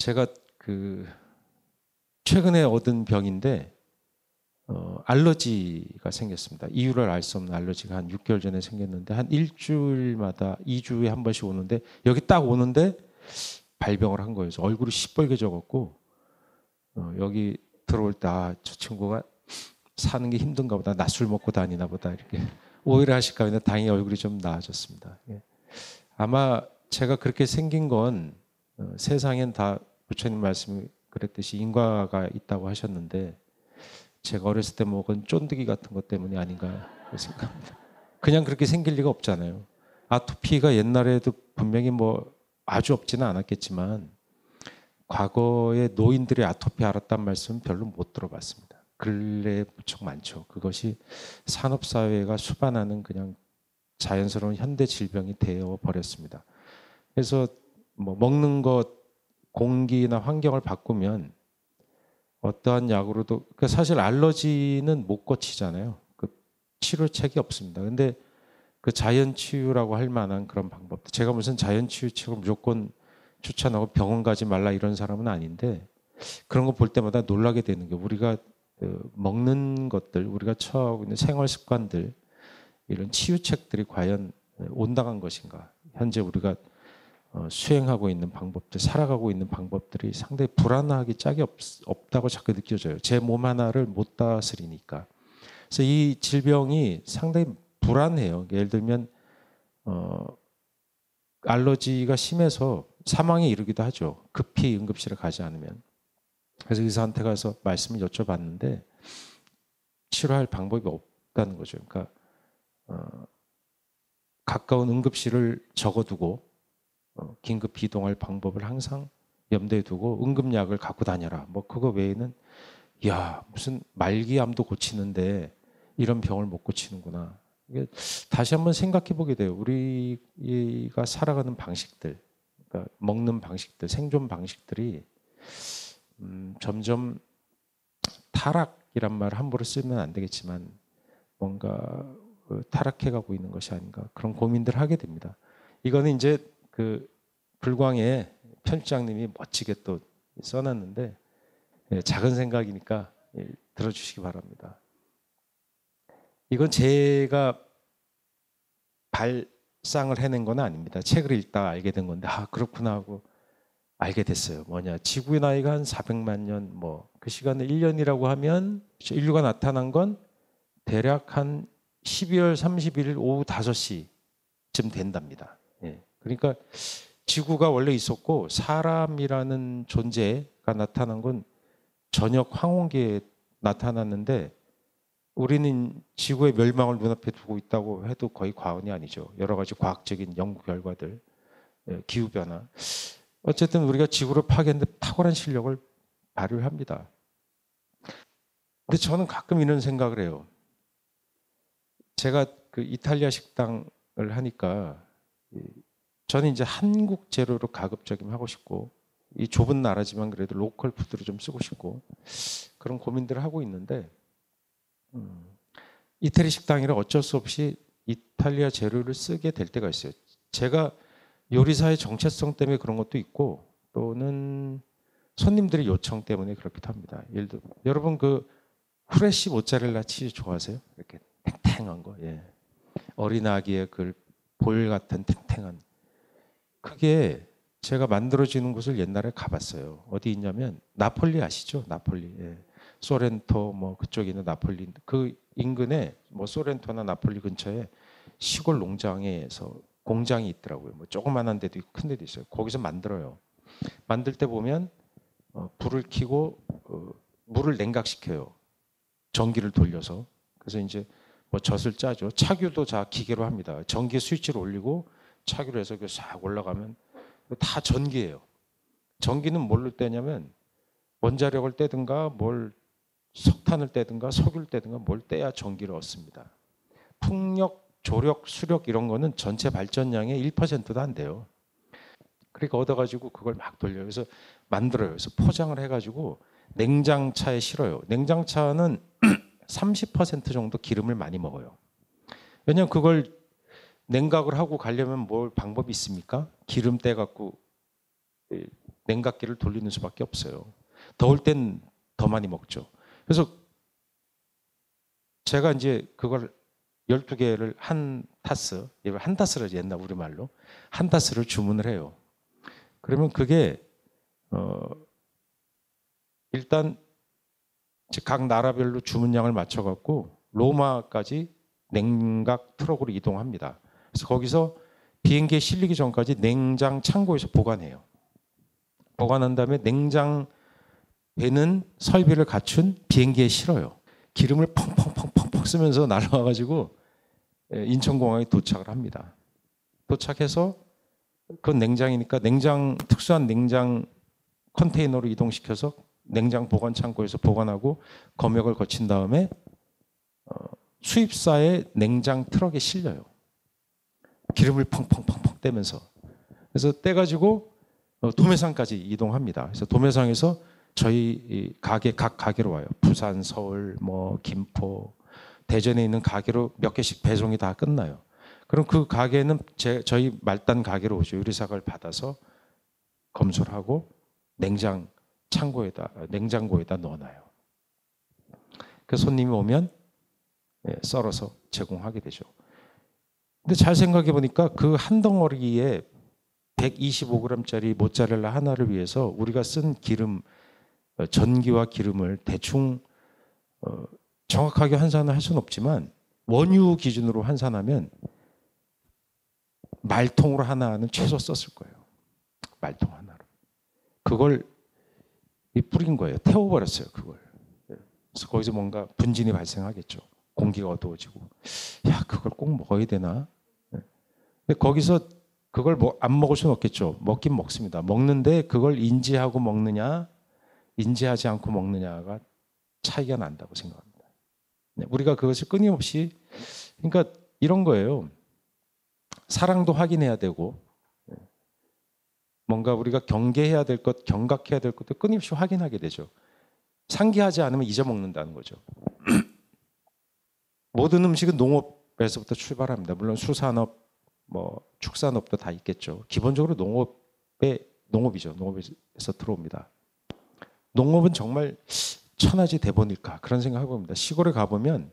제가 최근에 얻은 병인데 알러지가 생겼습니다. 이유를 알 수 없는 알러지가 한 6개월 전에 생겼는데 한 일주일마다 2주에 한 번씩 오는데 여기 딱 오는데 발병을 한 거예요. 그래서 얼굴이 시뻘개져 갖고 여기 들어올 때 저 친구가 사는 게 힘든가 보다. 낮술 먹고 다니나 보다. 이렇게 오해를 하실까 했는데 다행히 얼굴이 좀 나아졌습니다. 아마 제가 그렇게 생긴 건 세상엔 다 부처님 말씀이 그랬듯이 인과가 있다고 하셨는데 제가 어렸을 때 먹은 쫀득이 같은 것 때문이 아닌가 생각합니다. 그냥 그렇게 생길 리가 없잖아요. 아토피가 옛날에도 분명히 뭐 아주 없지는 않았겠지만 과거에 노인들이 아토피 앓았단 말씀은 별로 못 들어봤습니다. 근래에 무척 많죠. 그것이 산업사회가 수반하는 그냥 자연스러운 현대 질병이 되어 버렸습니다. 그래서 뭐 먹는 것, 공기나 환경을 바꾸면 어떠한 약으로도 그러니까 사실 알러지는 못 고치잖아요. 그 치료책이 없습니다. 근데 그 자연 치유라고 할 만한 그런 방법도 제가 무슨 자연 치유책을 무조건 추천하고 병원 가지 말라 이런 사람은 아닌데 그런 거 볼 때마다 놀라게 되는 게 우리가 먹는 것들, 우리가 처하고 있는 생활 습관들 이런 치유책들이 과연 온당한 것인가? 현재 우리가 수행하고 있는 방법들, 살아가고 있는 방법들이 상당히 불안하기 짝이 없다고 자꾸 느껴져요. 제 몸 하나를 못 다스리니까. 그래서 이 질병이 상당히 불안해요. 예를 들면 알러지가 심해서 사망에 이르기도 하죠. 급히 응급실에 가지 않으면. 그래서 의사한테 가서 말씀을 여쭤봤는데 치료할 방법이 없다는 거죠. 그러니까 가까운 응급실을 적어두고 긴급 이동할 방법을 항상 염두에 두고 응급약을 갖고 다녀라. 뭐 그거 외에는 야 무슨 말기암도 고치는데 이런 병을 못 고치는구나. 이게 다시 한번 생각해 보게 돼요. 우리가 살아가는 방식들, 그러니까 먹는 방식들, 생존 방식들이 점점 타락이란 말을 함부로 쓰면 안 되겠지만 뭔가 타락해가고 있는 것이 아닌가 그런 고민들을 하게 됩니다. 이거는 이제 불광에 편집장님이 멋지게 또 써놨는데 작은 생각이니까 들어주시기 바랍니다. 이건 제가 발상을 해낸 건 아닙니다. 책을 읽다가 알게 된 건데 그렇구나 하고 알게 됐어요. 뭐냐 지구의 나이가 한 400만 년 뭐 그 시간에 1년이라고 하면 인류가 나타난 건 대략 한 12월 31일 오후 5시쯤 된답니다. 그러니까 지구가 원래 있었고 사람이라는 존재가 나타난 건 저녁 황혼기에 나타났는데 우리는 지구의 멸망을 눈앞에 두고 있다고 해도 거의 과언이 아니죠. 여러 가지 과학적인 연구 결과들, 기후변화. 어쨌든 우리가 지구를 파괴하는데 탁월한 실력을 발휘합니다. 근데 저는 가끔 이런 생각을 해요. 제가 이탈리아 식당을 하니까 저는 이제 한국 재료로 가급적이면 하고 싶고 이 좁은 나라지만 그래도 로컬 푸드를 좀 쓰고 싶고 그런 고민들을 하고 있는데 이태리 식당이라 어쩔 수 없이 이탈리아 재료를 쓰게 될 때가 있어요. 제가 요리사의 정체성 때문에 그런 것도 있고 또는 손님들의 요청 때문에 그렇기도 합니다. 예를 들어 여러분 후레쉬 모짜렐라 치즈 좋아하세요? 이렇게 탱탱한 거. 어린아기의 볼 같은 탱탱한 그게 제가 만들어지는 곳을 옛날에 가봤어요. 어디 있냐면 나폴리 아시죠? 나폴리. 소렌토 뭐 그쪽에 있는 나폴리 그 인근에 뭐 소렌토나 나폴리 근처에 시골 농장에서 공장이 있더라고요. 뭐 조그만한 데도 있고 큰 데도 있어요. 거기서 만들어요. 만들 때 보면 불을 켜고 물을 냉각시켜요. 전기를 돌려서. 그래서 이제 뭐 젖을 짜죠. 착유도 기계로 합니다. 전기 스위치를 올리고 착유를 해서 싹 올라가면 다 전기예요. 전기는 뭘로 떼냐면 원자력을 떼든가 석탄을 떼든가 석유를 떼든가 뭘 떼야 전기를 얻습니다. 풍력, 조력, 수력 이런 거는 전체 발전량의 1%도 안 돼요. 그러니까 얻어가지고 그걸 막 돌려요. 그래서 만들어요. 그래서 포장을 해가지고 냉장차에 실어요. 냉장차는 30% 정도 기름을 많이 먹어요. 왜냐하면 그걸 냉각을 하고 가려면 뭘 방법이 있습니까? 기름 떼갖고 냉각기를 돌리는 수밖에 없어요. 더울 땐 더 많이 먹죠. 그래서 제가 이제 그걸 12개를 한 타스를 옛날 우리말로 한 타스를 주문을 해요. 그러면 그게 일단 각 나라별로 주문량을 맞춰갖고 로마까지 냉각 트럭으로 이동합니다. 그래서 거기서 비행기에 실리기 전까지 냉장 창고에서 보관해요. 보관한 다음에 냉장 되는 설비를 갖춘 비행기에 실어요. 기름을 펑펑펑펑 쓰면서 날아와가지고 인천공항에 도착을 합니다. 도착해서 그건 냉장이니까 특수한 냉장 컨테이너로 이동시켜서 냉장 보관 창고에서 보관하고 검역을 거친 다음에 수입사의 냉장 트럭에 실려요. 기름을 펑펑펑펑 떼면서. 그래서 떼가지고 도매상까지 이동합니다. 그래서 도매상에서 저희 각 가게로 와요. 부산, 서울, 김포, 대전에 있는 가게로 몇 개씩 배송이 다 끝나요. 그럼 그 가게는 저희 말단 가게로 오죠. 유리사과를 받아서 검수를 하고 냉장고에다 넣어놔요. 그 손님이 오면 썰어서 제공하게 되죠. 근데 잘 생각해 보니까 그 한 덩어리에 125g짜리 모짜렐라 하나를 위해서 우리가 쓴 기름, 전기와 기름을 대충 정확하게 환산을 할 수는 없지만 원유 기준으로 환산하면 말통으로 하나는 최소 썼을 거예요. 말통 하나로. 그걸 뿌린 거예요. 태워버렸어요. 그걸. 그래서 거기서 뭔가 분진이 발생하겠죠. 공기가 어두워지고. 야, 그걸 꼭 먹어야 되나? 근데 거기서 그걸 안 먹을 수는 없겠죠. 먹긴 먹습니다. 먹는데 그걸 인지하고 먹느냐, 인지하지 않고 먹느냐가 차이가 난다고 생각합니다. 우리가 그것을 끊임없이, 그러니까 이런 거예요. 사랑도 확인해야 되고, 뭔가 우리가 경계해야 될 것, 경각해야 될 것도 끊임없이 확인하게 되죠. 상기하지 않으면 잊어먹는다는 거죠. 모든 음식은 농업에서부터 출발합니다. 물론 수산업, 축산업도 다 있겠죠. 기본적으로 농업이죠. 농업에서 들어옵니다. 농업은 정말 천하지 대본일까 그런 생각을 해봅니다. 시골에 가보면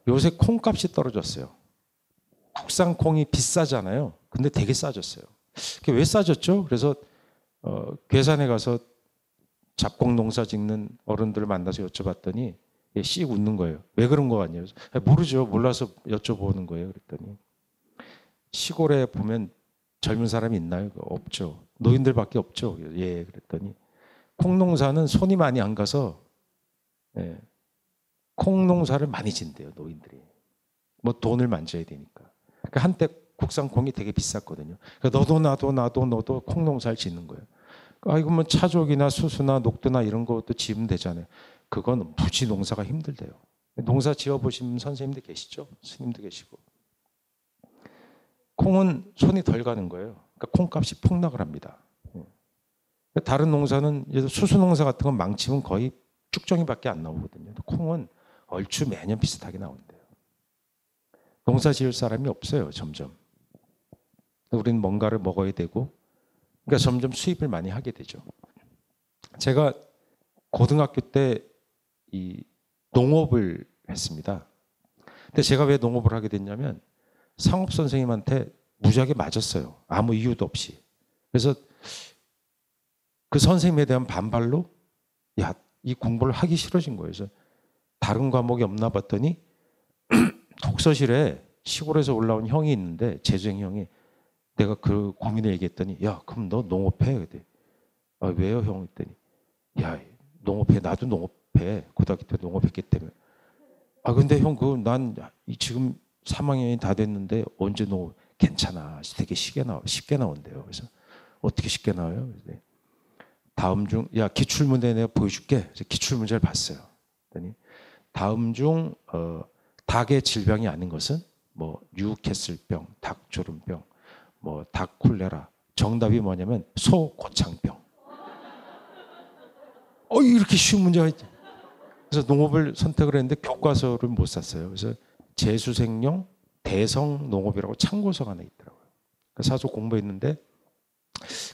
요새 콩값이 떨어졌어요. 국산 콩이 비싸잖아요. 근데 되게 싸졌어요. 그게 왜 싸졌죠? 그래서 괴산에 가서 잡곡 농사 짓는 어른들을 만나서 여쭤봤더니 씩 웃는 거예요. 왜 그런 거 같냐고. 모르죠. 몰라서 여쭤보는 거예요. 그랬더니 시골에 보면 젊은 사람이 있나요? 없죠. 노인들밖에 없죠. 예, 그랬더니 콩 농사는 손이 많이 안 가서 콩 농사를 많이 짓대요. 노인들이. 돈을 만져야 되니까. 그러니까 한때 국산 콩이 되게 비쌌거든요. 그러니까 너도 콩 농사를 짓는 거예요. 이거 차족이나 수수나 녹두나 이런 것도 지으면 되잖아요. 그건 무지 농사가 힘들대요. 농사 지어보신 선생님들 계시죠? 스님도 계시고. 콩은 손이 덜 가는 거예요. 그러니까 콩값이 폭락을 합니다. 다른 농사는 수수 농사 같은 건 망치면 거의 쭉정이밖에 안 나오거든요. 콩은 얼추 매년 비슷하게 나온대요. 농사 지을 사람이 없어요. 점점. 우리는 뭔가를 먹어야 되고, 그러니까 점점 수입을 많이 하게 되죠. 제가 고등학교 때 이 농업을 했습니다. 근데 제가 왜 농업을 하게 됐냐면 상업 선생님한테 무지하게 맞았어요. 아무 이유도 없이. 그래서 그 선생님에 대한 반발로 이 공부를 하기 싫어진 거예요. 그래서 다른 과목이 없나 봤더니 독서실에 시골에서 올라온 형이 있는데 재수생 형이 내가 그 고민을 얘기했더니 그럼 너 농업해? 그랬더니 왜요 형? 했더니 농업해. 나도 농업해. 고등학교 때 농업했기 때문에. 근데 형 난 지금 3학년이 다 됐는데 언제 농업? 괜찮아. 되게 쉽게 나온대요. 그래서 어떻게 쉽게 나와요? 다음 중 기출문제 내가 보여줄게. 그래서 기출문제를 봤어요. 그랬더니 다음 중 닭의 질병이 아닌 것은 뉴캐슬병, 닭조름병, 닭 콜레라. 정답이 뭐냐면 소고창병. 이렇게 쉬운 문제가 있죠. 그래서 농업을 선택을 했는데 교과서를 못 샀어요. 그래서 재수생용 대성 농업이라고 참고서가 하나 있더라고요. 사서 공부했는데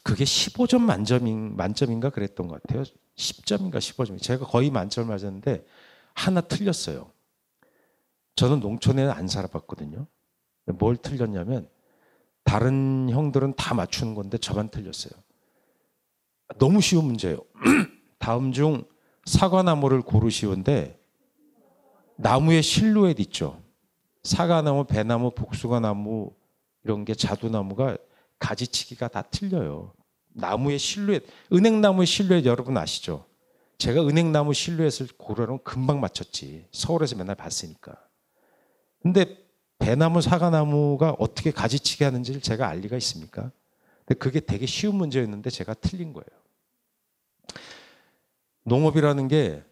그게 15점 만점인가 그랬던 것 같아요. 10점인가 15점. 제가 거의 만점을 맞았는데 하나 틀렸어요. 저는 농촌에 안 살아봤거든요. 뭘 틀렸냐면 다른 형들은 다 맞추는 건데 저만 틀렸어요. 너무 쉬운 문제예요. 다음 중 사과나무를 고르시오인데 나무의 실루엣 있죠. 사과나무, 배나무, 복숭아나무 이런 게 자두나무가 가지치기가 다 틀려요. 나무의 실루엣, 은행나무의 실루엣 여러분 아시죠? 제가 은행나무 실루엣을 고르면 금방 맞췄지. 서울에서 맨날 봤으니까. 근데 배나무, 사과나무가 어떻게 가지치기 하는지를 제가 알 리가 있습니까? 근데 그게 되게 쉬운 문제였는데 제가 틀린 거예요. 농업이라는 게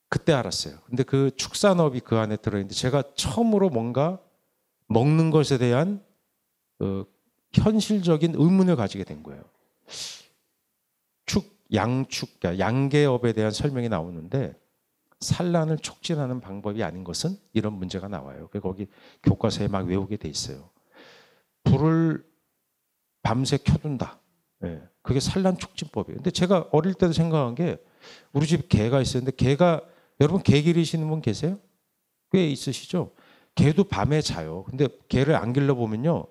그때 알았어요. 근데 그 축산업이 그 안에 들어있는데 제가 처음으로 뭔가 먹는 것에 대한 현실적인 의문을 가지게 된 거예요. 양축, 양계업에 대한 설명이 나오는데 산란을 촉진하는 방법이 아닌 것은 이런 문제가 나와요. 거기 교과서에 막 외우게 돼 있어요. 불을 밤새 켜둔다. 네. 그게 산란 촉진법이에요. 근데 제가 어릴 때도 생각한 게 우리 집 개가 있었는데 개가 여러분 개 기르시는 분 계세요? 꽤 있으시죠? 개도 밤에 자요. 근데 개를 안 길러보면요.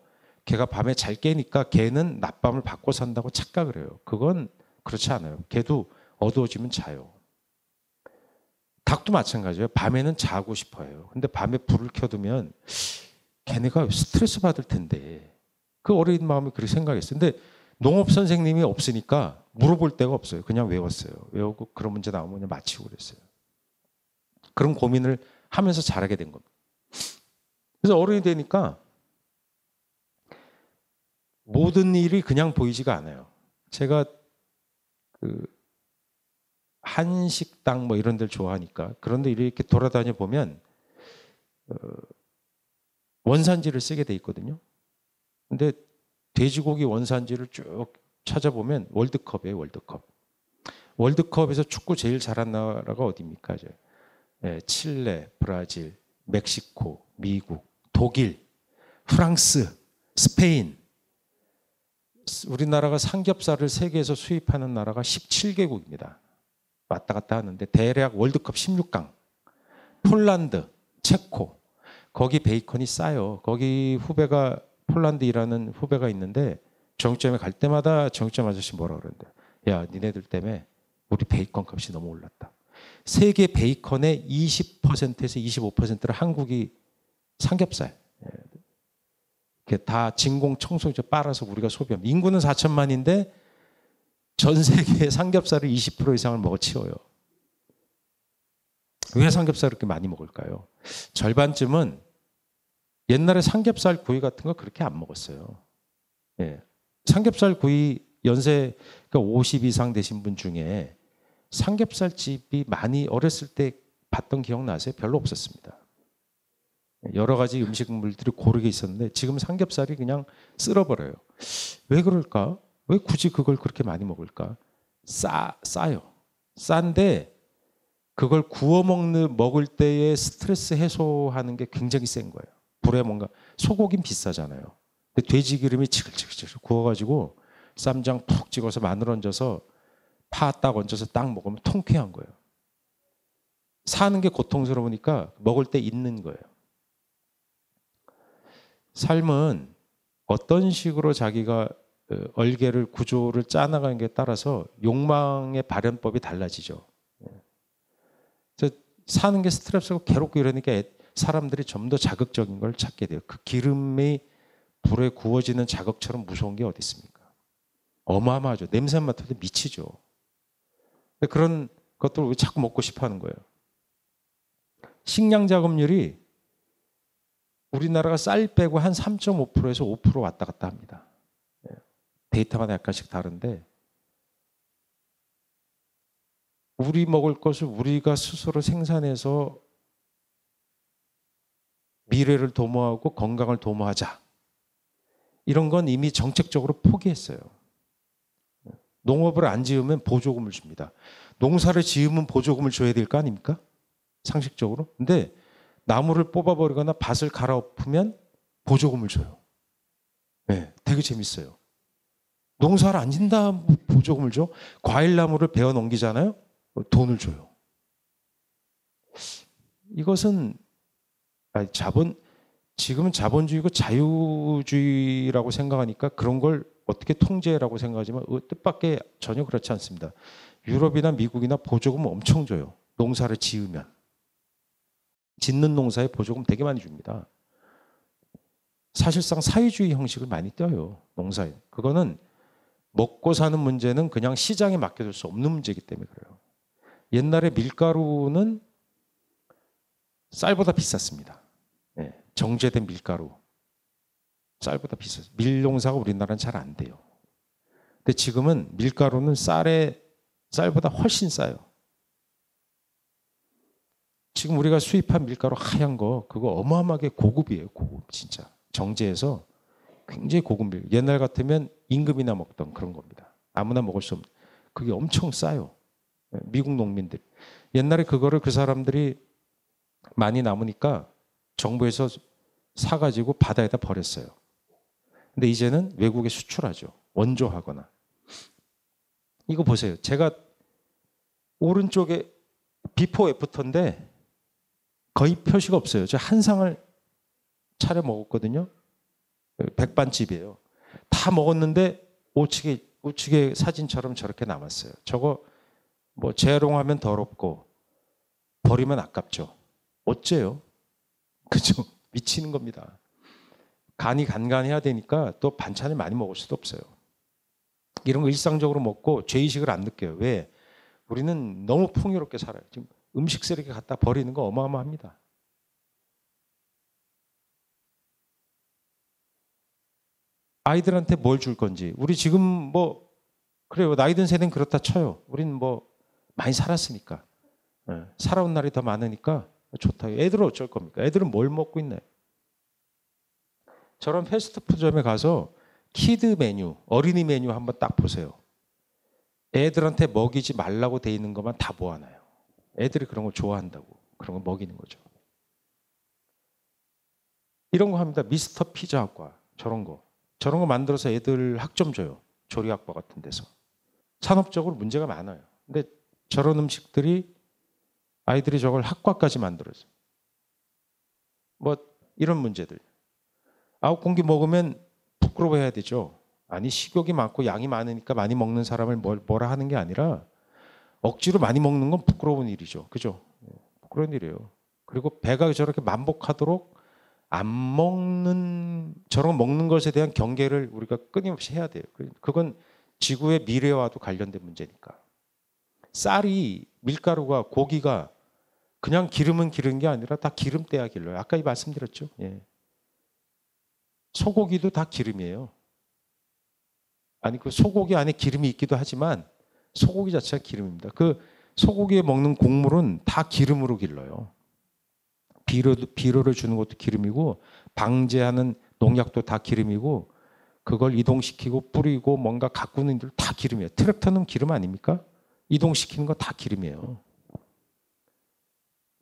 개가 밤에 잘 깨니까 개는 낮밤을 바꿔 산다고 착각을 해요. 그건 그렇지 않아요. 개도 어두워지면 자요. 닭도 마찬가지예요. 밤에는 자고 싶어 해요. 근데 밤에 불을 켜두면 걔네가 스트레스 받을 텐데 그 어린 마음이 그렇게 생각했어요. 근데 농업 선생님이 없으니까 물어볼 데가 없어요. 그냥 외웠어요. 외우고 그런 문제 나오면 그냥 마치고 그랬어요. 그런 고민을 하면서 자라게 된 겁니다. 그래서 어른이 되니까 모든 일이 그냥 보이지가 않아요. 제가 그 한식당 뭐 이런 데를 좋아하니까 그런데 이렇게 돌아다녀 보면 원산지를 쓰게 돼 있거든요. 근데 돼지고기 원산지를 쭉 찾아보면 월드컵이에요. 월드컵. 월드컵에서 축구 제일 잘한 나라가 어디입니까? 네, 칠레, 브라질, 멕시코, 미국, 독일, 프랑스, 스페인. 우리나라가 삼겹살을 세계에서 수입하는 나라가 17개국입니다. 왔다 갔다 하는데 대략 월드컵 16강. 폴란드, 체코. 거기 베이컨이 싸요. 거기 후배가 폴란드 일하는 후배가 있는데 정육점에 갈 때마다 정육점 아저씨 뭐라 그러는데 야 니네들 때문에 우리 베이컨 값이 너무 올랐다. 세계 베이컨의 20%에서 25%를 한국이 삼겹살. 다 진공 청소기 빨아서 우리가 소비합니다. 인구는 4천만인데 전 세계의 삼겹살을 20% 이상을 먹어 치워요. 왜 삼겹살을 그렇게 많이 먹을까요? 절반쯤은 옛날에 삼겹살 구이 같은 거 그렇게 안 먹었어요. 예. 삼겹살 구이 연세 50 이상 되신 분 중에 삼겹살 집이 많이 어렸을 때 봤던 기억 나세요? 별로 없었습니다. 여러 가지 음식물들이 고르게 있었는데 지금 삼겹살이 그냥 쓸어버려요. 왜 그럴까? 왜 굳이 그걸 그렇게 많이 먹을까? 싸요. 싼데 그걸 구워 먹을 때의 스트레스 해소하는 게 굉장히 센 거예요. 불에 뭔가 소고기는 비싸잖아요. 근데 돼지 기름이 지글지글 구워가지고 쌈장 푹 찍어서 마늘 얹어서 파 딱 얹어서 딱 먹으면 통쾌한 거예요. 사는 게 고통스러우니까 먹을 때 있는 거예요. 삶은 어떤 식으로 자기가 얼개를 구조를 짜나가는 게 따라서 욕망의 발현법이 달라지죠. 사는 게 스트레스고 괴롭고 이러니까 사람들이 좀 더 자극적인 걸 찾게 돼요. 그 기름이 불에 구워지는 자극처럼 무서운 게 어디 있습니까? 어마어마하죠. 냄새 맡아도 미치죠. 그런 것들을 자꾸 먹고 싶어 하는 거예요. 식량 자급률이 우리나라가 쌀 빼고 한 3.5%에서 5% 왔다 갔다 합니다. 데이터마다 약간씩 다른데 우리 먹을 것을 우리가 스스로 생산해서 미래를 도모하고 건강을 도모하자. 이런 건 이미 정책적으로 포기했어요. 농업을 안 지으면 보조금을 줍니다. 농사를 지으면 보조금을 줘야 될 거 아닙니까? 상식적으로. 근데 나무를 뽑아버리거나 밭을 갈아엎으면 보조금을 줘요. 네, 되게 재밌어요. 농사를 안 짓는다 보조금을 줘? 과일나무를 베어 넘기잖아요? 돈을 줘요. 이것은 지금은 자본주의고 자유주의라고 생각하니까 그런 걸 어떻게 통제라고 생각하지만 뜻밖의 전혀 그렇지 않습니다. 유럽이나 미국이나 보조금 엄청 줘요. 농사를 지으면. 짓는 농사에 보조금 되게 많이 줍니다. 사실상 사회주의 형식을 많이 떼요. 농사에. 그거는 먹고 사는 문제는 그냥 시장에 맡겨둘 수 없는 문제이기 때문에 그래요. 옛날에 밀가루는 쌀보다 비쌌습니다. 네, 정제된 밀가루. 쌀보다 비쌌어요. 밀농사가 우리나라는 잘 안 돼요. 근데 지금은 밀가루는 쌀보다 훨씬 싸요. 지금 우리가 수입한 밀가루 하얀 거 그거 어마어마하게 고급이에요. 고급 진짜. 정제해서 굉장히 고급 밀. 옛날 같으면 임금이나 먹던 그런 겁니다. 아무나 먹을 수 없는. 그게 엄청 싸요. 미국 농민들. 옛날에 그거를 그 사람들이 많이 남으니까 정부에서 사가지고 바다에다 버렸어요. 근데 이제는 외국에 수출하죠. 원조하거나. 이거 보세요. 제가 오른쪽에 비포 애프터인데 거의 표시가 없어요. 저 한 상을 차려 먹었거든요. 백반집이에요. 다 먹었는데 우측에 사진처럼 저렇게 남았어요. 저거 뭐 재활용하면 더럽고 버리면 아깝죠. 어째요? 그죠? 미치는 겁니다. 간이 간간해야 되니까 또 반찬을 많이 먹을 수도 없어요. 이런 거 일상적으로 먹고 죄의식을 안 느껴요. 왜? 우리는 너무 풍요롭게 살아요. 지금 음식 쓰레기 갖다 버리는 거 어마어마합니다. 아이들한테 뭘 줄 건지. 우리 지금 뭐 그래요. 나이 든 세대는 그렇다 쳐요. 우리는 뭐 많이 살았으니까. 살아온 날이 더 많으니까 좋다. 애들은 어쩔 겁니까? 애들은 뭘 먹고 있나요? 저런 패스트푸드점에 가서 키드 메뉴, 어린이 메뉴 한번 딱 보세요. 애들한테 먹이지 말라고 돼 있는 것만 다 모아놔요. 애들이 그런 걸 좋아한다고. 그런 거 먹이는 거죠. 이런 거 합니다. 미스터 피자 학과. 저런 거 만들어서 애들 학점 줘요. 조리학과 같은 데서. 산업적으로 문제가 많아요. 근데 저런 음식들이 아이들이 저걸 학과까지 만들어서. 뭐 이런 문제들. 아홉 공기 먹으면 부끄러워해야 되죠. 아니 식욕이 많고 양이 많으니까 많이 먹는 사람을 뭐라 하는 게 아니라 억지로 많이 먹는 건 부끄러운 일이죠. 그죠? 부끄러운 일이에요. 그리고 배가 저렇게 만복하도록 안 먹는 저런 먹는 것에 대한 경계를 우리가 끊임없이 해야 돼요. 그건 지구의 미래와도 관련된 문제니까. 쌀이 밀가루가 고기가 그냥 기름은 기른 게 아니라 다 기름때야 길러요. 아까 말씀드렸죠. 예. 소고기도 다 기름이에요. 아니 그 소고기 안에 기름이 있기도 하지만 소고기 자체가 기름입니다. 그 소고기에 먹는 곡물은 다 기름으로 길러요. 비료를 주는 것도 기름이고 방제하는 농약도 다 기름이고 그걸 이동시키고 뿌리고 뭔가 가꾸는 일 다 기름이에요. 트랙터는 기름 아닙니까? 이동시키는 거 다 기름이에요.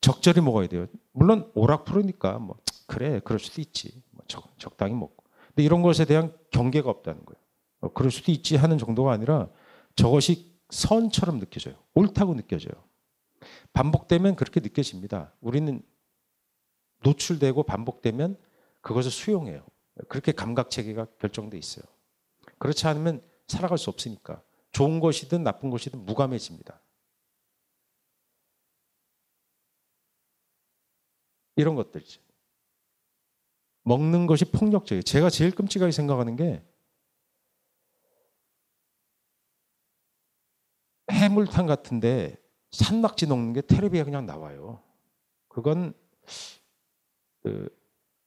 적절히 먹어야 돼요. 물론 오락부르니까 뭐 그래 그럴 수도 있지. 뭐 적당히 먹고. 근데 이런 것에 대한 경계가 없다는 거예요. 그럴 수도 있지 하는 정도가 아니라 저것이 선처럼 느껴져요. 옳다고 느껴져요. 반복되면 그렇게 느껴집니다. 우리는 노출되고 반복되면 그것을 수용해요. 그렇게 감각체계가 결정돼 있어요. 그렇지 않으면 살아갈 수 없으니까. 좋은 것이든 나쁜 것이든 무감해집니다. 이런 것들이죠. 먹는 것이 폭력적이에요. 제가 제일 끔찍하게 생각하는 게 해물탕 같은데 산낙지 넣는 게 텔레비에 그냥 나와요. 그건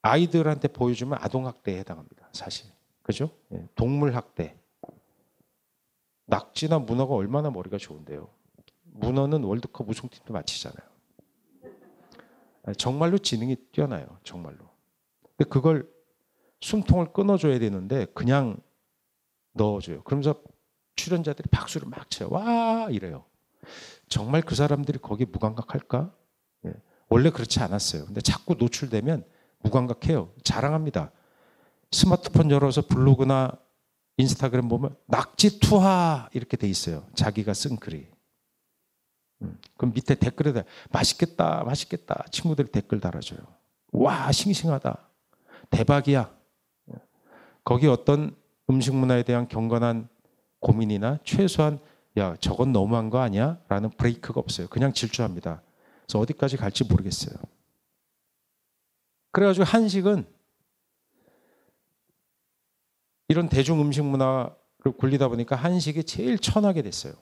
아이들한테 보여주면 아동학대에 해당합니다. 사실. 그죠? 동물학대. 낙지나 문어가 얼마나 머리가 좋은데요. 문어는 월드컵 우승팀도 마치잖아요. 정말로 지능이 뛰어나요. 정말로. 근데 그걸 숨통을 끊어줘야 되는데 그냥 넣어줘요. 그러면서 출연자들이 박수를 막 쳐요. 와 이래요. 정말 그 사람들이 거기에 무감각할까? 원래 그렇지 않았어요. 근데 자꾸 노출되면 무감각해요. 자랑합니다. 스마트폰 열어서 블로그나 인스타그램 보면 낙지 투하 이렇게 돼 있어요. 자기가 쓴 글이. 그럼 밑에 댓글에다 맛있겠다, 맛있겠다. 친구들이 댓글 달아줘요. 와, 싱싱하다. 대박이야. 거기 어떤 음식 문화에 대한 경건한 고민이나 최소한 야, 저건 너무한 거 아니야? 라는 브레이크가 없어요. 그냥 질주합니다. 그래서 어디까지 갈지 모르겠어요. 그래가지고 한식은 이런 대중 음식 문화를 굴리다 보니까 한식이 제일 천하게 됐어요.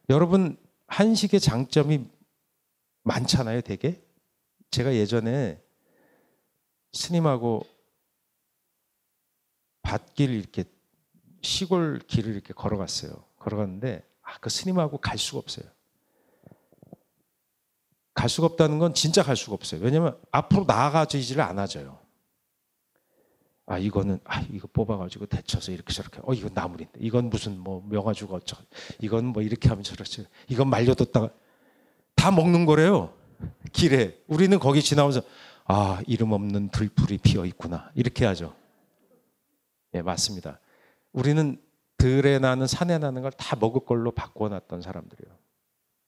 여러분, 한식의 장점이 많잖아요, 되게. 제가 예전에 스님하고 밭길 이렇게 시골 길을 이렇게 걸어갔어요. 걸어갔는데 그 스님하고 갈 수가 없어요. 갈 수가 없다는 건 진짜 갈 수가 없어요. 왜냐하면 앞으로 나아가지를 않아져요. 이거는 이거 뽑아가지고 데쳐서 이렇게 저렇게 이건 나물인데 이건 무슨 뭐 명아주가 어쩌고 이건 뭐 이렇게 하면 저렇지 이건 말려뒀다가 다 먹는 거래요. 길에 우리는 거기 지나면서 이름 없는 들풀이 피어 있구나 이렇게 하죠. 예, 맞습니다. 우리는 들에 나는 산에 나는 걸 다 먹을 걸로 바꿔놨던 사람들이에요.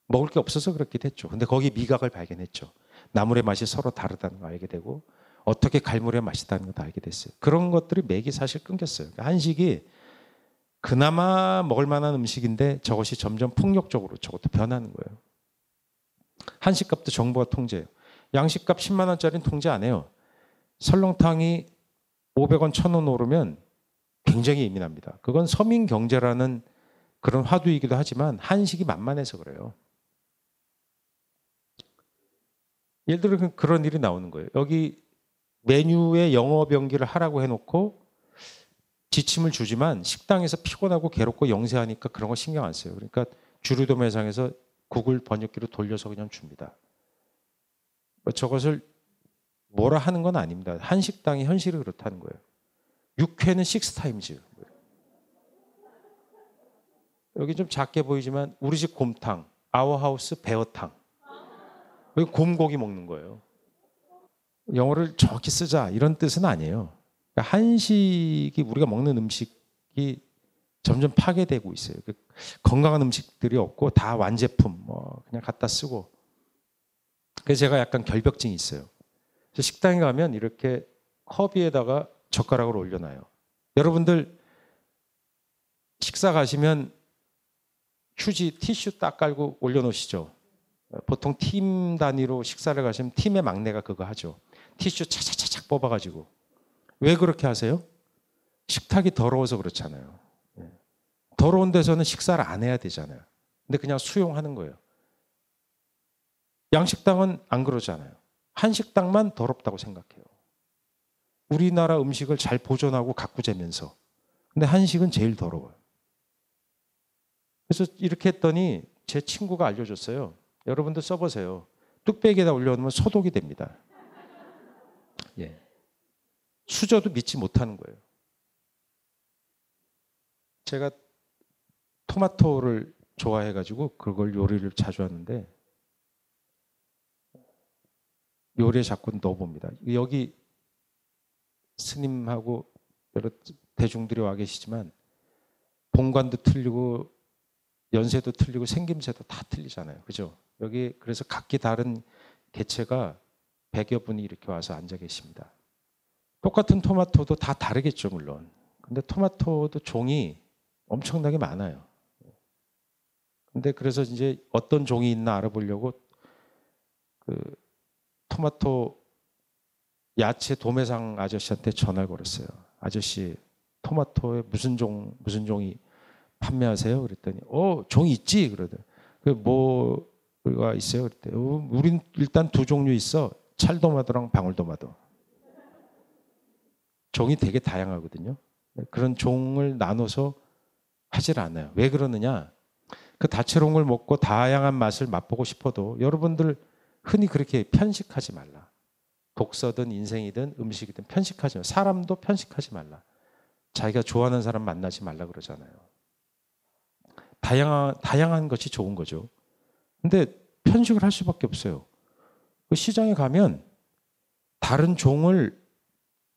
먹을 게 없어서 그렇게 됐죠. 근데 거기 미각을 발견했죠. 나물의 맛이 서로 다르다는 거 알게 되고 어떻게 갈물의 맛이다는 것도 알게 됐어요. 그런 것들이 맥이 사실 끊겼어요. 한식이 그나마 먹을 만한 음식인데 저것이 점점 폭력적으로 저것도 변하는 거예요. 한식값도 정부가 통제해요. 양식값 10만 원짜리는 통제 안 해요. 설렁탕이 500원, 1,000원 오르면 굉장히 예민합니다. 그건 서민 경제라는 그런 화두이기도 하지만 한식이 만만해서 그래요. 예를 들어 그런 일이 나오는 거예요. 여기 메뉴에 영업 연기를 하라고 해놓고 지침을 주지만 식당에서 피곤하고 괴롭고 영세하니까 그런 거 신경 안 써요. 그러니까 주류도 매장에서 구글 번역기로 돌려서 그냥 줍니다. 저것을 뭐라 하는 건 아닙니다. 한식당의 현실이 그렇다는 거예요. 육회는 식스타임즈. 여기 좀 작게 보이지만 우리 집 곰탕, 아워하우스 베어탕. 여기 곰고기 먹는 거예요. 영어를 정확히 쓰자 이런 뜻은 아니에요. 그러니까 한식이 우리가 먹는 음식이 점점 파괴되고 있어요. 건강한 음식들이 없고 다 완제품 그냥 갖다 쓰고. 그래서 제가 약간 결벽증이 있어요. 그래서 식당에 가면 이렇게 컵 위에다가 젓가락을 올려놔요. 여러분들 식사 가시면 휴지, 티슈 딱 깔고 올려놓으시죠. 보통 팀 단위로 식사를 가시면 팀의 막내가 그거 하죠. 티슈 차차차차 뽑아가지고. 왜 그렇게 하세요? 식탁이 더러워서 그렇잖아요. 더러운 데서는 식사를 안 해야 되잖아요. 근데 그냥 수용하는 거예요. 양식당은 안 그러잖아요. 한식당만 더럽다고 생각해요. 우리나라 음식을 잘 보존하고 가꾸자면서. 근데 한식은 제일 더러워요. 그래서 이렇게 했더니 제 친구가 알려줬어요. 여러분들 써보세요. 뚝배기에다 올려놓으면 소독이 됩니다. 예. 수저도 믿지 못하는 거예요. 제가 토마토를 좋아해가지고 그걸 요리를 자주 하는데 요리에 자꾸 넣어봅니다. 여기 스님하고 여러 대중들이 와 계시지만 본관도 틀리고 연세도 틀리고 생김새도 다 틀리잖아요. 그죠? 여기 그래서 각기 다른 개체가 100여 분이 이렇게 와서 앉아 계십니다. 똑같은 토마토도 다 다르겠죠, 물론. 근데 토마토도 종이 엄청나게 많아요. 근데 그래서 이제 어떤 종이 있나 알아보려고 그 토마토 야채 도매상 아저씨한테 전화를 걸었어요. 아저씨, 토마토에 무슨 종이 판매하세요? 그랬더니 종이 있지? 그러더니 뭐가 있어요? 그랬더니 우린 일단 두 종류 있어. 찰도마도랑 방울도마도. 종이 되게 다양하거든요. 그런 종을 나눠서 하질 않아요. 왜 그러느냐? 그 다채로운 먹고 다양한 맛을 맛보고 싶어도 여러분들 흔히 그렇게 편식하지 말라. 독서든 인생이든 음식이든 편식하지 말라. 사람도 편식하지 말라. 자기가 좋아하는 사람 만나지 말라 그러잖아요. 다양한 것이 좋은 거죠. 근데 편식을 할 수밖에 없어요. 그 시장에 가면 다른 종을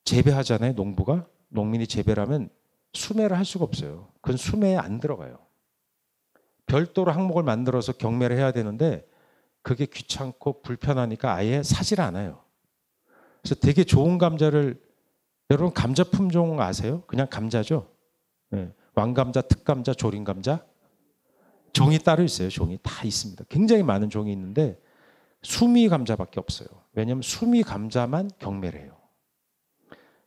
재배하잖아요. 농민이 재배를 하면 수매를 할 수가 없어요. 그건 수매에 안 들어가요. 별도로 항목을 만들어서 경매를 해야 되는데 그게 귀찮고 불편하니까 아예 사질 않아요. 그래서 되게 좋은 감자를, 여러분 감자 품종 아세요? 그냥 감자죠. 네. 왕감자, 특감자, 조림감자. 종이 따로 있어요. 종이 다 있습니다. 굉장히 많은 종이 있는데 수미 감자밖에 없어요. 왜냐하면 수미 감자만 경매를 해요.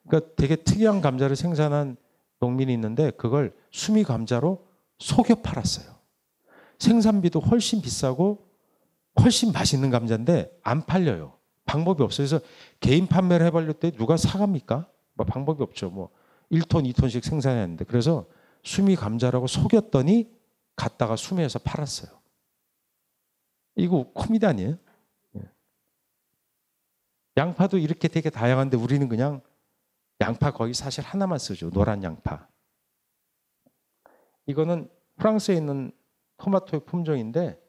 그러니까 되게 특이한 감자를 생산한 농민이 있는데 그걸 수미 감자로 속여 팔았어요. 생산비도 훨씬 비싸고 훨씬 맛있는 감자인데 안 팔려요. 방법이 없어요. 그래서 개인 판매를 해버릴 때 누가 사갑니까? 뭐 방법이 없죠. 뭐 1톤, 2톤씩 생산했는데. 그래서 수미 감자라고 속였더니 갖다가 수미에서 팔았어요. 이거 코미디 아니에요? 양파도 이렇게 되게 다양한데 우리는 그냥 양파 거의 사실 하나만 쓰죠. 노란 양파. 이거는 프랑스에 있는 토마토의 품종인데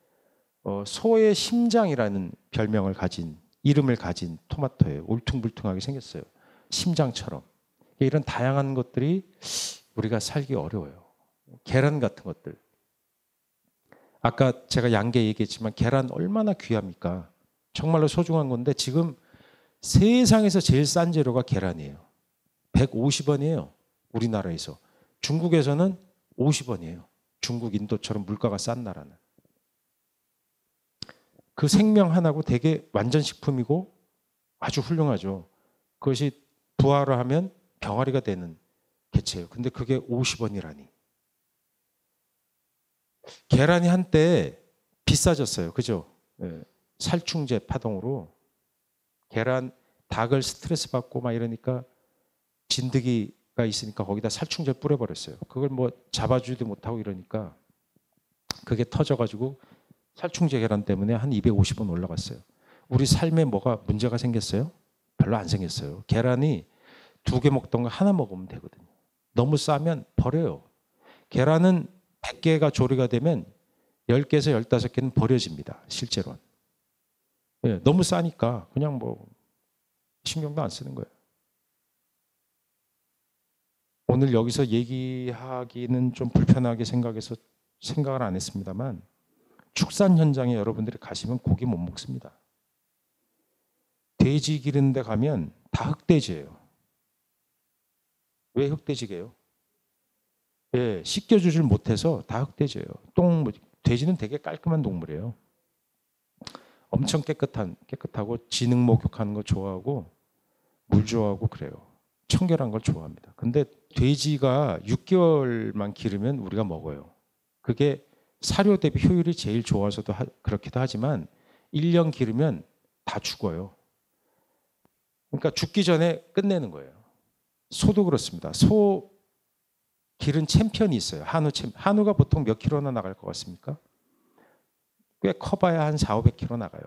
소의 심장이라는 별명을 가진, 이름을 가진 토마토예요. 울퉁불퉁하게 생겼어요. 심장처럼. 이런 다양한 것들이 우리가 살기 어려워요. 계란 같은 것들. 아까 제가 양계 얘기했지만 계란 얼마나 귀합니까? 정말로 소중한 건데 지금 세상에서 제일 싼 재료가 계란이에요. 150원이에요. 우리나라에서. 중국에서는 50원이에요. 중국, 인도처럼 물가가 싼 나라는. 그 생명 하나고 되게 완전 식품이고 아주 훌륭하죠. 그것이 부화를 병아리가 되는 개체예요. 근데 그게 50원이라니. 계란이 한때 비싸졌어요. 그죠? 네. 살충제 파동으로 계란, 닭을 스트레스 받고 막 이러니까 진드기가 있으니까 거기다 살충제를 뿌려버렸어요. 그걸 뭐 잡아주지도 못하고 이러니까 그게 터져가지고 살충제 계란 때문에 한 250원 올라갔어요. 우리 삶에 뭐가 문제가 생겼어요? 별로 안 생겼어요. 계란이 2개 먹던 거 하나 먹으면 되거든요. 너무 싸면 버려요. 계란은 100개가 조리가 되면 10개에서 15개는 버려집니다. 실제로는. 네, 너무 싸니까 그냥 뭐 신경도 안 쓰는 거예요. 오늘 여기서 얘기하기는 좀 불편하게 생각해서 생각을 안 했습니다만 축산 현장에 여러분들이 가시면 고기 못 먹습니다. 돼지 기른 데 가면 다 흑돼지예요. 왜 흑돼지게요? 예, 씻겨주질 못해서 다 흑돼지예요. 돼지는 되게 깔끔한 동물이에요. 엄청 깨끗하고 지능 목욕하는 거 좋아하고 물 좋아하고 그래요. 청결한 걸 좋아합니다. 근데 돼지가 6개월만 기르면 우리가 먹어요. 그게 사료 대비 효율이 제일 좋아서도 그렇기도 하지만 1년 기르면 다 죽어요. 그러니까 죽기 전에 끝내는 거예요. 소도 그렇습니다. 소 기른 챔피언이 있어요. 한우가 보통 몇 킬로나 나갈 것 같습니까? 꽤 커봐야 한 4, 500킬로 나가요.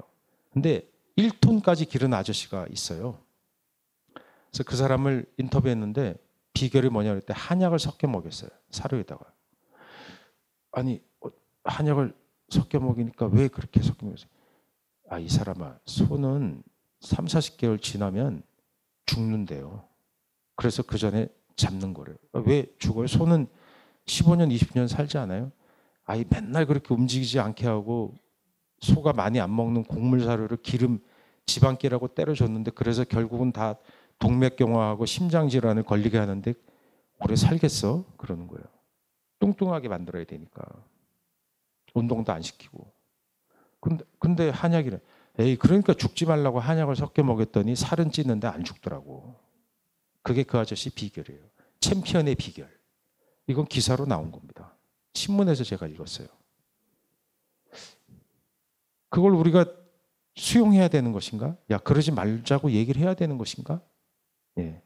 근데 1톤까지 기른 아저씨가 있어요. 그래서 그 사람을 인터뷰했는데 비결이 뭐냐 그럴 때 한약을 섞여 먹였어요. 사료에다가. 아니 한약을 섞여 먹이니까 왜 그렇게 섞여 먹였어요? 아, 이 사람아, 소는 3, 40개월 지나면 죽는데요. 그래서 그 전에 잡는 거래요. 왜 죽어요? 소는 15년, 20년 살지 않아요? 아이 맨날 그렇게 움직이지 않게 하고 소가 많이 안 먹는 곡물 사료를 지방기라고 때려줬는데 그래서 결국은 다 동맥경화하고 심장질환을 걸리게 하는데 오래 살겠어? 그러는 거예요. 뚱뚱하게 만들어야 되니까. 운동도 안 시키고. 근데 한약이래. 에이, 그러니까 죽지 말라고 한약을 섞여 먹였더니 살은 찌는데 안 죽더라고. 그게 그 아저씨 비결이에요. 챔피언의 비결. 이건 기사로 나온 겁니다. 신문에서 제가 읽었어요. 그걸 우리가 수용해야 되는 것인가? 야, 그러지 말자고 얘기를 해야 되는 것인가? 예,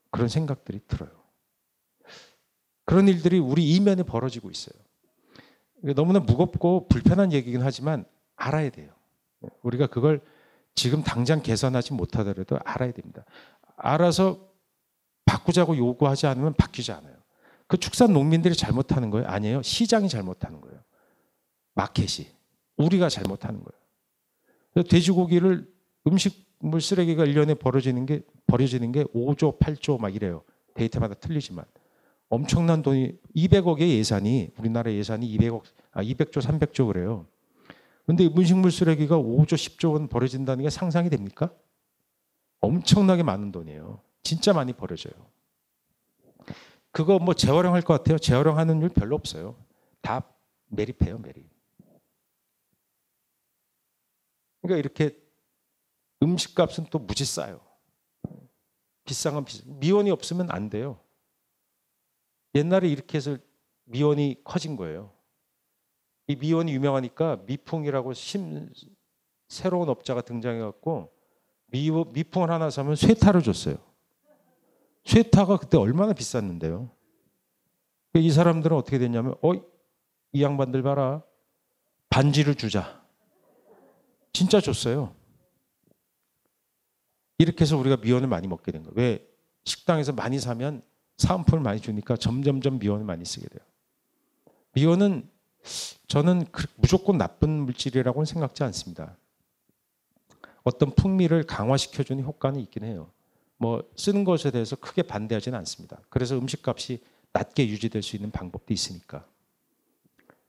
그런 생각들이 들어요. 그런 일들이 우리 이면에 벌어지고 있어요. 너무나 무겁고 불편한 얘기긴 하지만 알아야 돼요. 우리가 그걸 지금 당장 개선하지 못하더라도 알아야 됩니다. 알아서 바꾸자고 요구하지 않으면 바뀌지 않아요. 그 축산 농민들이 잘못하는 거예요? 아니에요. 시장이 잘못하는 거예요. 마켓이. 우리가 잘못하는 거예요. 돼지고기를 음식물 쓰레기가 1년에 버려지는 게 5조, 8조 막 이래요. 데이터마다 틀리지만. 엄청난 돈이 200억의 예산이 우리나라 예산이 200조 300조 그래요. 근데 음식물 쓰레기가 5조 10조 원 버려진다는 게 상상이 됩니까? 엄청나게 많은 돈이에요. 진짜 많이 버려져요. 그거 뭐 재활용할 것 같아요? 재활용하는 일 별로 없어요. 다 매립해요, 매립. 그러니까 이렇게 음식값은 또 무지 싸요. 비싼 건 비싸. 미원이 없으면 안 돼요. 옛날에 이렇게 해서 미원이 커진 거예요. 이 미원이 유명하니까 미풍이라고 새로운 업자가 등장해갖고 미풍을 하나 사면 쇠타를 줬어요. 쇠타가 그때 얼마나 비쌌는데요. 이 사람들은 어떻게 됐냐면 이 양반들 봐라. 반지를 주자. 진짜 줬어요. 이렇게 해서 우리가 미원을 많이 먹게 된 거예요. 왜? 식당에서 많이 사면 사은품을 많이 주니까 점점점 미원을 많이 쓰게 돼요. 미원은 저는 무조건 나쁜 물질이라고는 생각지 않습니다. 어떤 풍미를 강화시켜주는 효과는 있긴 해요. 뭐 쓰는 것에 대해서 크게 반대하지는 않습니다. 그래서 음식값이 낮게 유지될 수 있는 방법도 있으니까.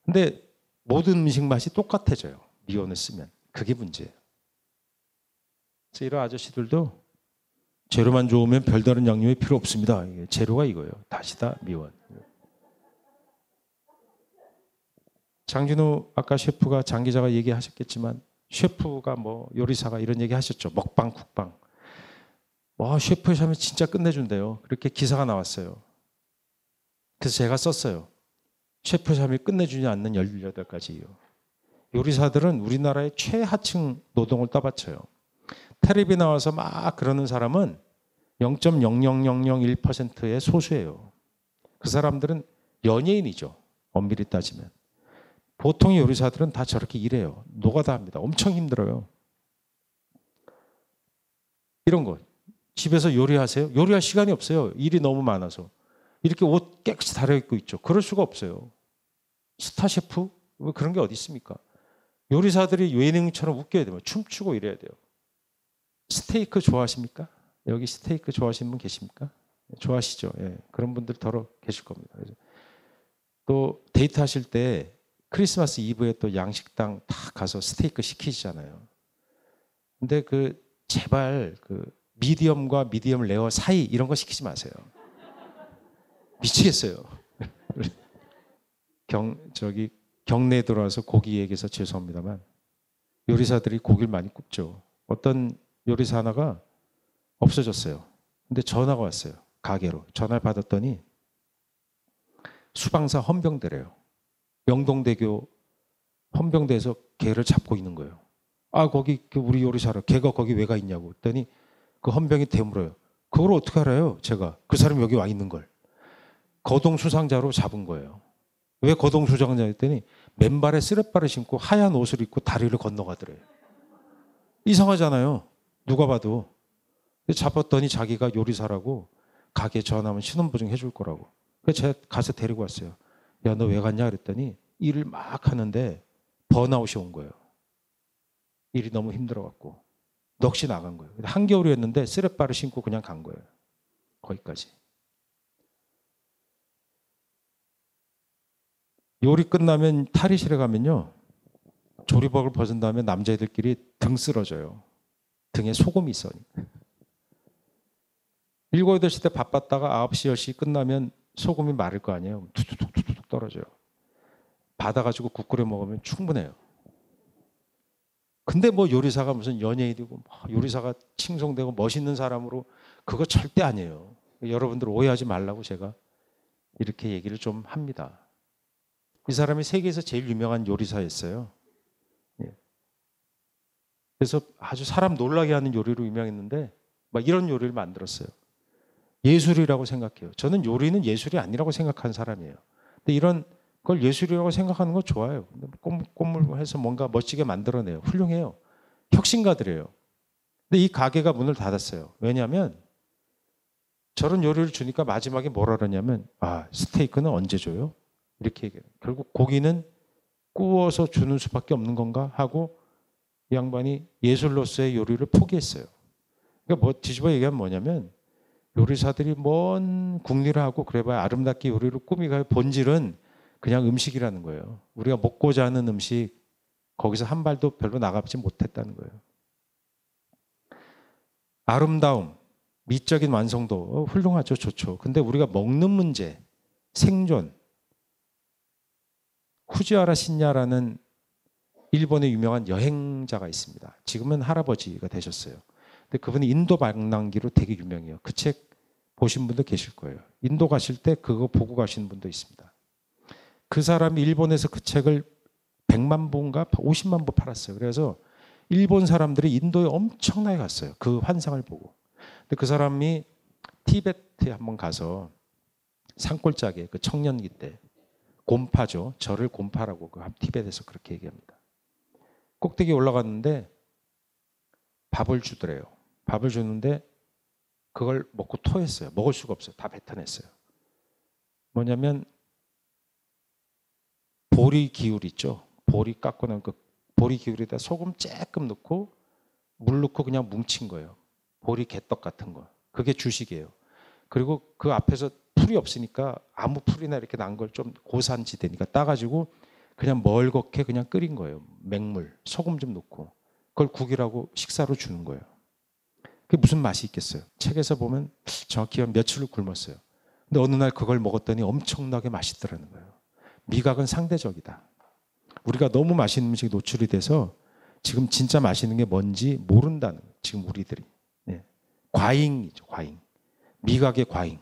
근데 모든 음식 맛이 똑같아져요. 미원을 쓰면. 그게 문제예요. 그래서 이런 아저씨들도 재료만 좋으면 별다른 양념이 필요 없습니다. 재료가 이거예요. 다시다 미원. 장진우 아까 셰프가 장 기자가 얘기하셨겠지만 셰프가 뭐 요리사가 이런 얘기 하셨죠. 먹방 국방. 와 셰프의 삶이 진짜 끝내준대요. 그렇게 기사가 나왔어요. 그래서 제가 썼어요. 셰프의 삶이 끝내주지 않는 18가지 이유. 요리사들은 우리나라의 최하층 노동을 떠받쳐요. 텔레비 나와서 막 그러는 사람은 0.00001%의 소수예요. 그 사람들은 연예인이죠. 엄밀히 따지면. 보통의 요리사들은 다 저렇게 일해요. 노가다 합니다. 엄청 힘들어요. 이런 거. 집에서 요리하세요? 요리할 시간이 없어요. 일이 너무 많아서. 이렇게 옷 깨끗이 다려입고 있죠. 그럴 수가 없어요. 스타 셰프? 왜 그런 게 어디 있습니까? 요리사들이 예능처럼 웃겨야 돼요. 춤추고 이래야 돼요. 스테이크 좋아하십니까? 여기 스테이크 좋아하시는 분 계십니까? 좋아하시죠? 예, 그런 분들 더러 계실 겁니다. 또 데이트 하실 때 크리스마스 이브에 또 양식당 다 가서 스테이크 시키시잖아요. 근데 제발 미디엄과 미디엄 레어 사이 이런 거 시키지 마세요. 미치겠어요. 경내에 들어와서 고기 얘기해서 죄송합니다만 요리사들이 고기를 많이 굽죠. 어떤 요리사 하나가 없어졌어요. 근데 전화가 왔어요. 가게로. 전화를 받았더니 수방사 헌병대래요. 명동대교 헌병대에서 걔를 잡고 있는 거예요. 아 거기 우리 요리사라 걔가 거기 왜 가 있냐고 그랬더니 그 헌병이 대물어요. 그걸 어떻게 알아요? 제가 그 사람이 여기 와 있는 걸. 거동수상자로 잡은 거예요. 왜 거동수상자 했더니 맨발에 쓰레빠를 신고 하얀 옷을 입고 다리를 건너가더래요. 이상하잖아요. 누가 봐도. 잡았더니 자기가 요리사라고 가게 전화하면 신원보증 해줄 거라고. 그래서 제가 가서 데리고 왔어요. 야, 너 왜 갔냐 그랬더니 일을 막 하는데 번아웃이 온 거예요. 일이 너무 힘들어갖고 넋이 나간 거예요. 한겨울이었는데 쓰레빠를 신고 그냥 간 거예요. 거기까지. 요리 끝나면 탈의실에 가면요. 조리복을 벗은 다음에 남자애들끼리 등 쓸어줘요. 등에 소금이 있어. 7, 8시 때 바빴다가 9시, 10시 끝나면 소금이 마를 거 아니에요. 툭툭툭툭 떨어져요. 받아가지고 국 끓여 먹으면 충분해요. 근데 뭐 요리사가 무슨 연예인이고 요리사가 칭송되고 멋있는 사람으로 그거 절대 아니에요. 여러분들 오해하지 말라고 제가 이렇게 얘기를 좀 합니다. 이 사람이 세계에서 제일 유명한 요리사였어요. 예. 그래서 아주 사람 놀라게 하는 요리로 유명했는데 막 이런 요리를 만들었어요. 예술이라고 생각해요. 저는 요리는 예술이 아니라고 생각하는 사람이에요. 근데 이런 걸 예술이라고 생각하는 거 좋아요. 꼬물꼬물해서 뭔가 멋지게 만들어내요. 훌륭해요. 혁신가들이에요. 근데 이 가게가 문을 닫았어요. 왜냐하면 저런 요리를 주니까 마지막에 뭐라 그러냐면 스테이크는 언제 줘요? 이렇게 얘기해요. 결국 고기는 구워서 주는 수밖에 없는 건가 하고 이 양반이 예술로서의 요리를 포기했어요. 그러니까 뭐 뒤집어 얘기하면 뭐냐면 요리사들이 뭔 궁리를 하고 그래봐야 아름답게 요리를 꾸미가요. 본질은 그냥 음식이라는 거예요. 우리가 먹고자 하는 음식, 거기서 한 발도 별로 나가지 못했다는 거예요. 아름다움, 미적인 완성도 훌륭하죠. 좋죠. 근데 우리가 먹는 문제, 생존, 후지와라 신야라는 일본의 유명한 여행자가 있습니다. 지금은 할아버지가 되셨어요. 근데 그분이 인도 방랑기로 되게 유명해요. 그 책 보신 분도 계실 거예요. 인도 가실 때 그거 보고 가시는 분도 있습니다. 그 사람이 일본에서 그 책을 100만 부인가 50만 부 팔았어요. 그래서 일본 사람들이 인도에 엄청나게 갔어요. 그 환상을 보고. 근데 그 사람이 티베트에 한번 가서 산골짜기에 그 청년기 때 곰파죠. 절을 곰파라고 그 티베트에서 그렇게 얘기합니다. 꼭대기에 올라갔는데 밥을 주더래요. 밥을 주는데 그걸 먹고 토했어요. 먹을 수가 없어요. 다 뱉어냈어요. 뭐냐면 보리 기울 있죠. 보리 깎고 난 그 보리 기울에다 소금 조금 넣고 물 넣고 그냥 뭉친 거예요. 보리 개떡 같은 거. 그게 주식이에요. 그리고 그 앞에서 풀이 없으니까 아무 풀이나 이렇게 난 걸 좀 고산지대니까 따가지고 그냥 멀겋게 그냥 끓인 거예요. 맹물, 소금 좀 넣고. 그걸 국이라고 식사로 주는 거예요. 그게 무슨 맛이 있겠어요? 책에서 보면 정확히 한 며칠을 굶었어요. 근데 어느 날 그걸 먹었더니 엄청나게 맛있더라는 거예요. 미각은 상대적이다. 우리가 너무 맛있는 음식에 노출이 돼서 지금 진짜 맛있는 게 뭔지 모른다는 거예요. 지금 우리들이. 네. 과잉이죠. 과잉. 미각의 과잉.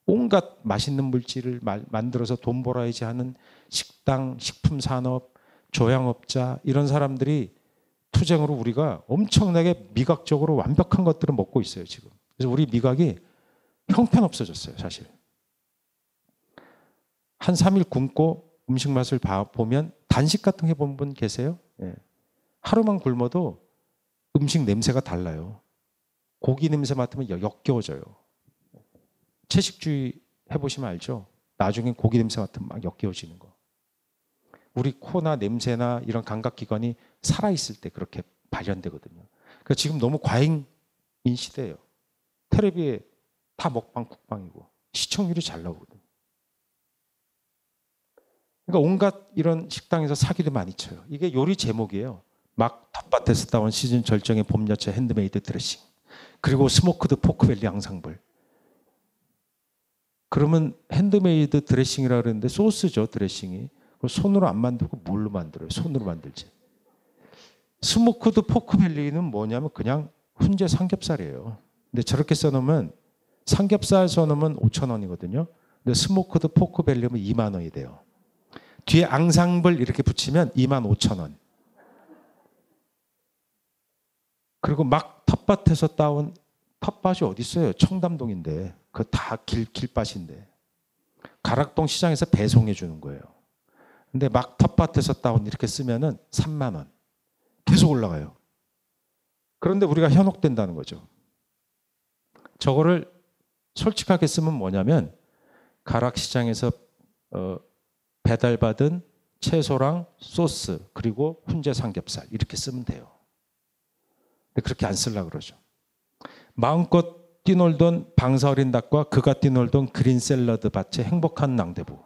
온갖 맛있는 물질을 만들어서 돈 벌어야지 하는 식당, 식품산업, 조향업자 이런 사람들이 투쟁으로 우리가 엄청나게 미각적으로 완벽한 것들을 먹고 있어요. 지금. 그래서 우리 미각이 형편없어졌어요. 사실. 한 3일 굶고 음식 맛을 보면 단식 같은 거 해본 분 계세요? 예. 하루만 굶어도 음식 냄새가 달라요. 고기 냄새 맡으면 역겨워져요. 채식주의 해보시면 알죠? 나중엔 고기 냄새 맡으면 막 역겨워지는 거. 우리 코나 냄새나 이런 감각기관이 살아있을 때 그렇게 발현되거든요. 그러니까 지금 너무 과잉인 시대예요. 텔레비에 다 먹방, 국방이고 시청률이 잘 나오거든요. 그러니까 온갖 이런 식당에서 사기도 많이 쳐요. 이게 요리 제목이에요. 막 텃밭에서 따온 시즌 절정의 봄야채 핸드메이드 드레싱. 그리고 스모크드 포크밸리 양상불. 그러면 핸드메이드 드레싱이라 그러는데 소스죠, 드레싱이. 손으로 안 만들고 뭘로 만들어요? 손으로 만들지. 스모크드 포크밸리는 뭐냐면 그냥 훈제 삼겹살이에요. 근데 저렇게 써놓으면 삼겹살 써놓으면 5,000원이거든요. 근데 스모크드 포크밸리면 2만 원이 돼요. 뒤에 앙상블 이렇게 붙이면 25,000원. 그리고 막 텃밭에서 따온 텃밭이 어디 있어요? 청담동인데 그 다 길밭인데 가락동 시장에서 배송해 주는 거예요. 근데 막 텃밭에서 따온 이렇게 쓰면은 3만 원 계속 올라가요. 그런데 우리가 현혹된다는 거죠. 저거를 솔직하게 쓰면 뭐냐면 가락시장에서 배달받은 채소랑 소스 그리고 훈제 삼겹살 이렇게 쓰면 돼요. 근데 그렇게 안 쓰려고 그러죠. 마음껏 뛰놀던 방사 어린 닭과 그가 뛰놀던 그린 샐러드 밭의 행복한 낭대부.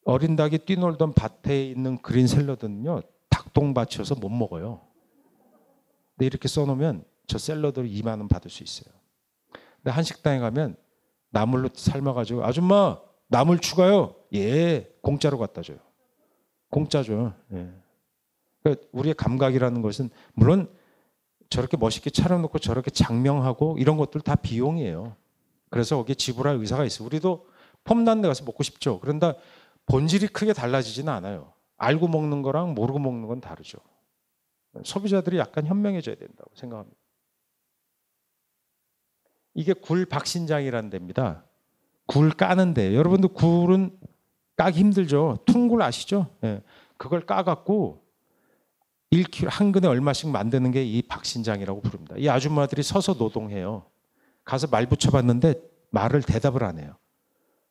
어린 닭이 뛰놀던 밭에 있는 그린 샐러드는요. 닭똥밭이어서 못 먹어요. 근데 이렇게 써놓으면 저 샐러드로 2만 원 받을 수 있어요. 근데 한식당에 가면 나물로 삶아가지고 아줌마 나물 추가요. 예, 공짜로 갖다 줘요. 공짜죠. 예. 그러니까 우리의 감각이라는 것은 물론 저렇게 멋있게 차려놓고 저렇게 장명하고 이런 것들 다 비용이에요. 그래서 거기에 지불할 의사가 있어요. 우리도 폼난 데 가서 먹고 싶죠. 그런데 본질이 크게 달라지지는 않아요. 알고 먹는 거랑 모르고 먹는 건 다르죠. 소비자들이 약간 현명해져야 된다고 생각합니다. 이게 굴 박신장이라는 데입니다. 굴 까는데 여러분들 굴은 까기 힘들죠. 퉁굴 아시죠? 예. 그걸 까갖고 1kg 한 근에 얼마씩 만드는 게 이 박신장이라고 부릅니다. 이 아줌마들이 서서 노동해요. 가서 말 붙여봤는데 말을 대답을 안 해요.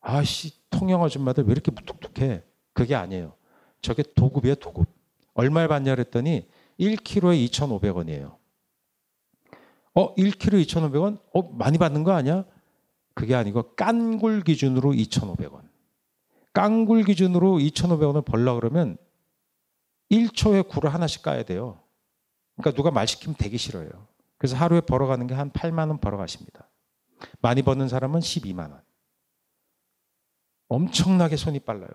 아씨 통영 아줌마들 왜 이렇게 무뚝뚝해? 그게 아니에요. 저게 도급이에요, 도급. 얼마에 받냐 그랬더니 1kg에 2,500원이에요. 1kg 2,500원? 많이 받는 거 아니야? 그게 아니고 깐굴 기준으로 2,500원. 깐굴 기준으로 2,500원을 벌려고 그러면 1초에 굴을 하나씩 까야 돼요. 그러니까 누가 말 시키면 되기 싫어요. 그래서 하루에 벌어가는 게 한 8만 원 벌어가십니다. 많이 버는 사람은 12만 원. 엄청나게 손이 빨라요.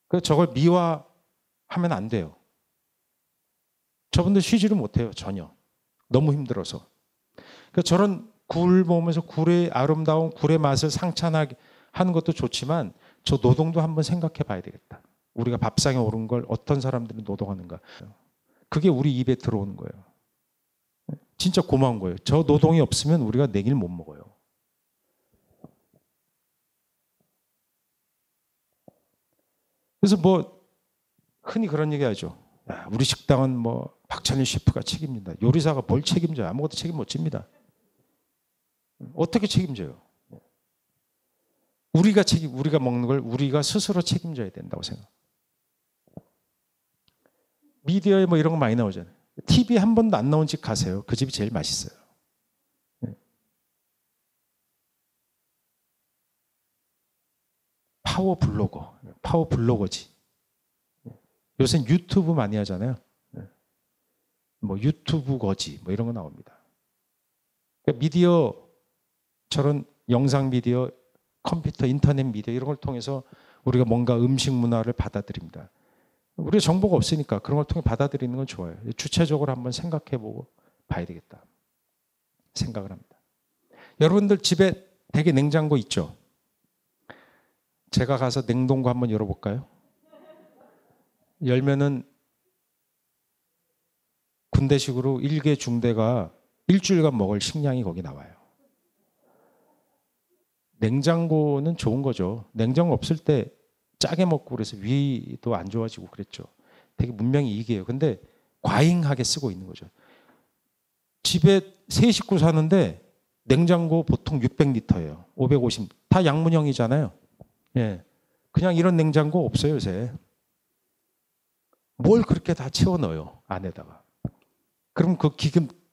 그래서 저걸 미화하면 안 돼요. 저분들 쉬지를 못해요. 전혀. 너무 힘들어서. 그러니까 저런 굴 보면서 굴의 아름다운 굴의 맛을 상찬하게 하는 것도 좋지만 저 노동도 한번 생각해 봐야 되겠다. 우리가 밥상에 오른 걸 어떤 사람들이 노동하는가. 그게 우리 입에 들어오는 거예요. 진짜 고마운 거예요. 저 노동이 없으면 우리가 내일 못 먹어요. 그래서 뭐 흔히 그런 얘기 하죠. 야, 우리 식당은 뭐 박찬일 셰프가 책임진다. 요리사가 뭘 책임져요? 아무것도 책임 못 집니다. 어떻게 책임져요? 우리가 먹는 걸 우리가 스스로 책임져야 된다고 생각. 미디어에 뭐 이런 거 많이 나오잖아요. TV 한 번도 안 나온 집 가세요. 그 집이 제일 맛있어요. 파워 블로거지. 요새 유튜브 많이 하잖아요. 뭐 유튜브 거지 뭐 이런 거 나옵니다. 그러니까 미디어 저런 영상 미디어, 컴퓨터, 인터넷 미디어 이런 걸 통해서 우리가 뭔가 음식 문화를 받아들입니다. 우리가 정보가 없으니까 그런 걸 통해 받아들이는 건 좋아요. 주체적으로 한번 생각해보고 봐야 되겠다 생각을 합니다. 여러분들 집에 대개 냉장고 있죠? 제가 가서 냉동고 한번 열어볼까요? 열면은 군대식으로 1개 중대가 일주일간 먹을 식량이 거기 나와요. 냉장고는 좋은 거죠. 냉장고 없을 때 짜게 먹고 그래서 위도 안 좋아지고 그랬죠. 되게 문명이 이익이에요. 근데 과잉하게 쓰고 있는 거죠. 집에 세 식구 사는데 냉장고 보통 600리터예요. 550. 다 양문형이잖아요. 예. 그냥 이런 냉장고 없어요, 요새. 뭘 그렇게 다 채워 넣어요, 안에다가. 그럼 그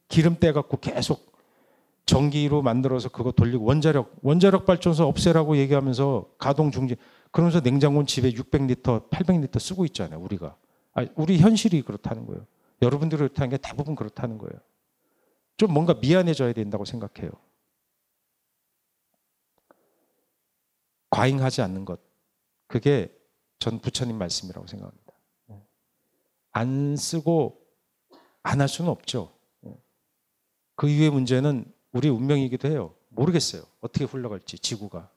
기름 떼갖고 계속 전기로 만들어서 그거 돌리고 원자력 발전소 없애라고 얘기하면서 가동 중지. 그러면서 냉장고는 집에 600리터, 800리터 쓰고 있잖아요, 우리가. 우리 현실이 그렇다는 거예요. 여러분들이 그렇다는 게 대부분 그렇다는 거예요. 좀 뭔가 미안해져야 된다고 생각해요. 과잉하지 않는 것. 그게 전 부처님 말씀이라고 생각합니다. 안 쓰고 안 할 수는 없죠. 그 이후의 문제는 우리의 운명이기도 해요. 모르겠어요. 어떻게 흘러갈지 지구가.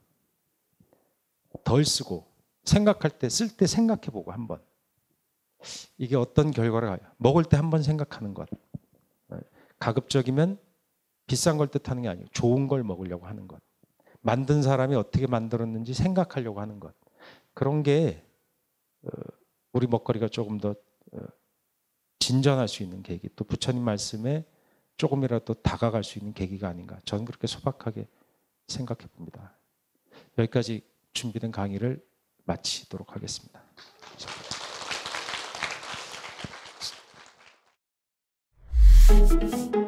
덜 쓰고 생각할 때 쓸 때 생각해보고 한번. 이게 어떤 결과를 먹을 때 한번 생각하는 것. 가급적이면 비싼 걸 뜻하는 게 아니에요. 좋은 걸 먹으려고 하는 것. 만든 사람이 어떻게 만들었는지 생각하려고 하는 것. 그런 게 우리 먹거리가 조금 더 진전할 수 있는 계기, 또 부처님 말씀에 조금이라도 다가갈 수 있는 계기가 아닌가. 저는 그렇게 소박하게 생각해 봅니다. 여기까지 준비된 강의를 마치도록 하겠습니다. 감사합니다.